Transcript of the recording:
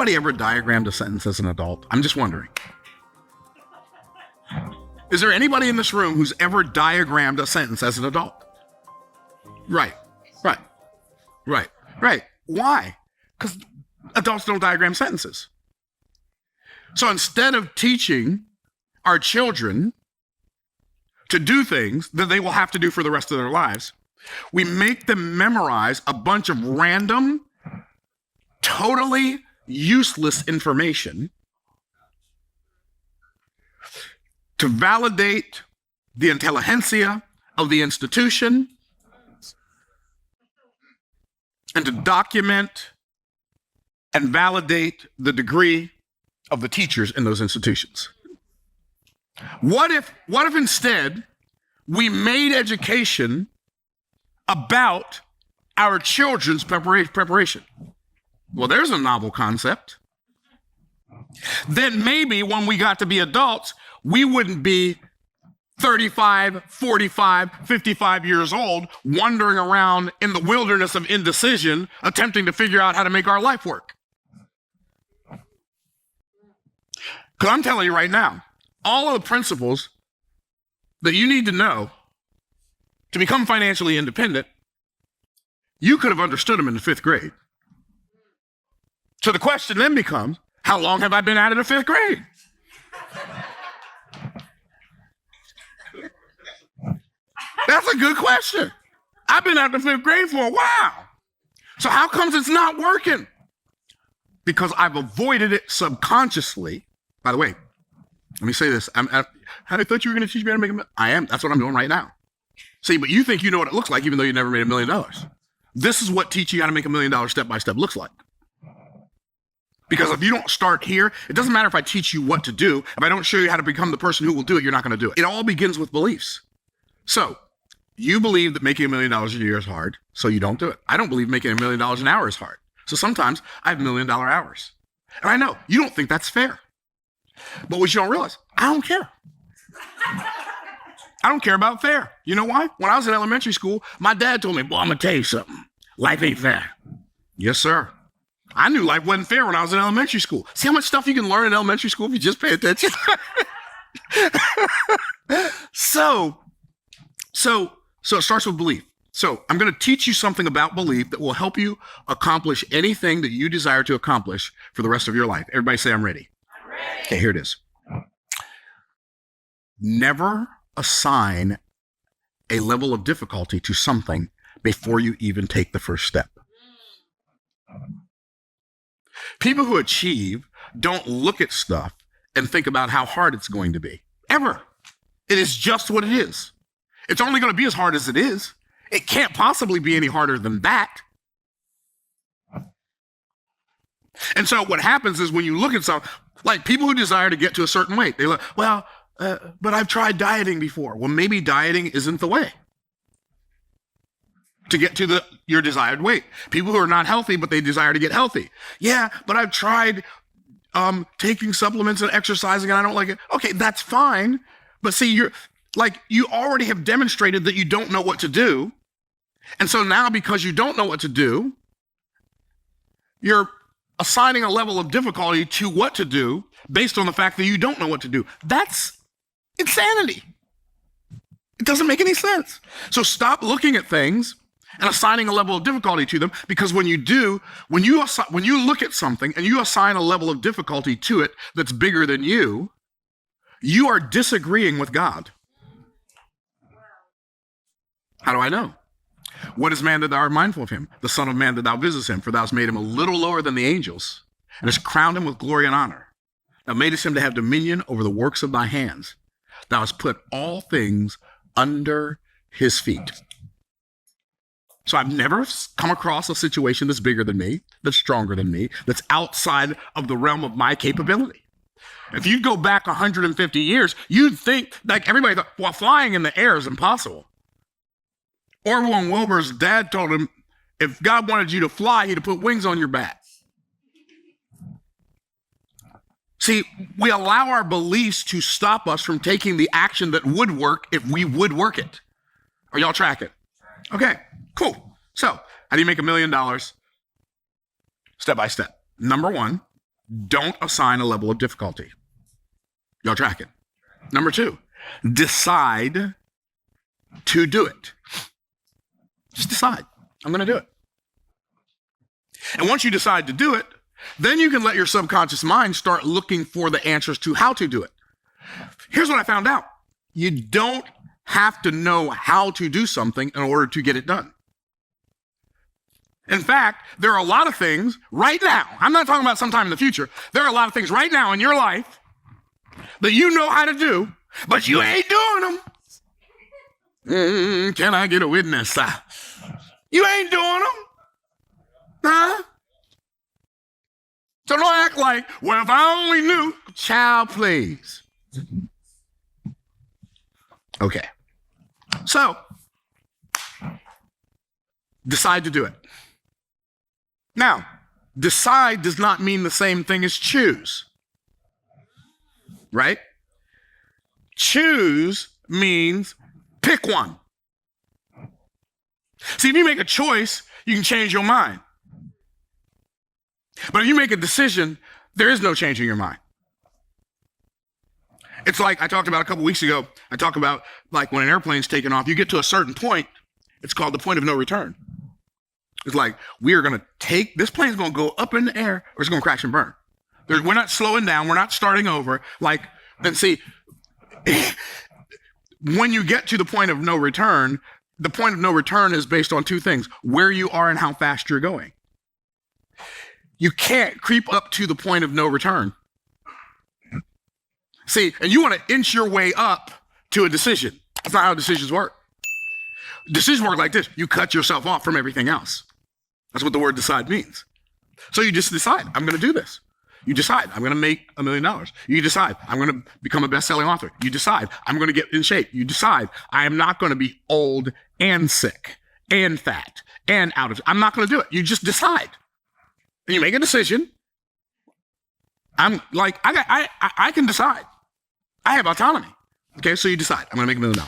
anybody ever diagrammed a sentence as an adult? I'm just wondering. Is there anybody in this room who's ever diagrammed a sentence as an adult? Right. Why? Because adults don't diagram sentences. So instead of teaching our children to do things that they will have to do for the rest of their lives, we make them memorize a bunch of random, totally useless information to validate the intelligentsia of the institution and to document and validate the degree of the teachers in those institutions. What if instead we made education about our children's preparation? Well, there's a novel concept. Then maybe when we got to be adults, we wouldn't be 35, 45, 55 years old, wandering around in the wilderness of indecision, attempting to figure out how to make our life work. Because I'm telling you right now, all of the principles that you need to know to become financially independent, you could have understood them in the 5th grade. So the question then becomes, how long have I been out of the 5th grade? That's a good question. I've been out of the 5th grade for a while. So how comes it's not working? Because I've avoided it subconsciously. By the way, let me say this. I thought you were going to teach me how to make a million. I am. That's what I'm doing right now. See, but you think you know what it looks like even though you never made $1 million. This is what teaching you how to make $1 million step by step looks like. Because if you don't start here, it doesn't matter if I teach you what to do. If I don't show you how to become the person who will do it, you're not going to do it. It all begins with beliefs. So you believe that making $1 million a year is hard, so you don't do it. I don't believe making $1 million an hour is hard. So sometimes I have $1 million hours. And I know you don't think that's fair. But what you don't realize, I don't care. I don't care about fair. You know why? When I was in elementary school, my dad told me, boy, I'm going to tell you something. Life ain't fair. Yes, sir. I knew life wasn't fair when I was in elementary school. See how much stuff you can learn in elementary school if you just pay attention? So it starts with belief. So I'm going to teach you something about belief that will help you accomplish anything that you desire to accomplish for the rest of your life. Everybody say, I'm ready. I'm ready. Okay, here it is. Never assign a level of difficulty to something before you even take the first step. People who achieve don't look at stuff and think about how hard it's going to be. Ever. It is just what it is. It's only going to be as hard as it is. It can't possibly be any harder than that. And so what happens is when you look at something, like people who desire to get to a certain weight, they look, well, but I've tried dieting before. Well, maybe dieting isn't the way to get to your desired weight. People who are not healthy, but they desire to get healthy. Yeah, but I've tried taking supplements and exercising and I don't like it. Okay, that's fine. But see, you already have demonstrated that you don't know what to do. And so now because you don't know what to do, you're assigning a level of difficulty to what to do based on the fact that you don't know what to do. That's insanity. It doesn't make any sense. So stop looking at things and assigning a level of difficulty to them, because when you do, when you look at something and you assign a level of difficulty to it that's bigger than you are disagreeing with God. How do I know? What is man that thou art mindful of him? The Son of Man that thou visitest him, for thou hast made him a little lower than the angels, and hast crowned him with glory and honor. Thou madest him to have dominion over the works of thy hands. Thou hast put all things under his feet. So I've never come across a situation that's bigger than me, that's stronger than me, that's outside of the realm of my capability. If you go back 150 years, you'd think, like everybody thought, well, flying in the air is impossible. Orville Wilbur's dad told him, if God wanted you to fly, he'd have put wings on your back. See, we allow our beliefs to stop us from taking the action that would work if we would work it. Are y'all tracking? Okay, cool. So how do you make $1 million? Step by step. Number one, Don't assign a level of difficulty. Y'all tracking? Number 2, decide to do it. Just decide. I'm going to do it. And once you decide to do it, then you can let your subconscious mind start looking for the answers to how to do it. Here's what I found out. You don't have to know how to do something in order to get it done. In fact, there are a lot of things right now. I'm not talking about sometime in the future. There are a lot of things right now in your life that you know how to do, but you ain't doing them. Can I get a witness? You ain't doing them. Huh? So don't act like, well, if I only knew. Child, please. Okay. So, decide to do it. Now, decide does not mean the same thing as choose. Right? Choose means pick one. See, if you make a choice, you can change your mind. But if you make a decision, there is no changing your mind. It's like I talked about a couple weeks ago. I talked about like when an airplane's taking off, you get to a certain point. It's called the point of no return. It's like, we are going to take, this plane's going to go up in the air or it's going to crash and burn. We're not slowing down. We're not starting over. Like, and see, when you get to the point of no return, the point of no return is based on 2 things: where you are and how fast you're going. You can't creep up to the point of no return. See, and you want to inch your way up to a decision. That's not how decisions work. Decisions work like this. You cut yourself off from everything else. That's what the word decide means. So you just decide, I'm going to do this. You decide, I'm going to make $1 million. You decide, I'm going to become a best-selling author. You decide, I'm going to get in shape. You decide, I am not going to be old and sick and fat and out of, I'm not going to do it. You just decide. And you make a decision. I'm like, I can decide. I have autonomy. Okay, so you decide, I'm going to make $1 million.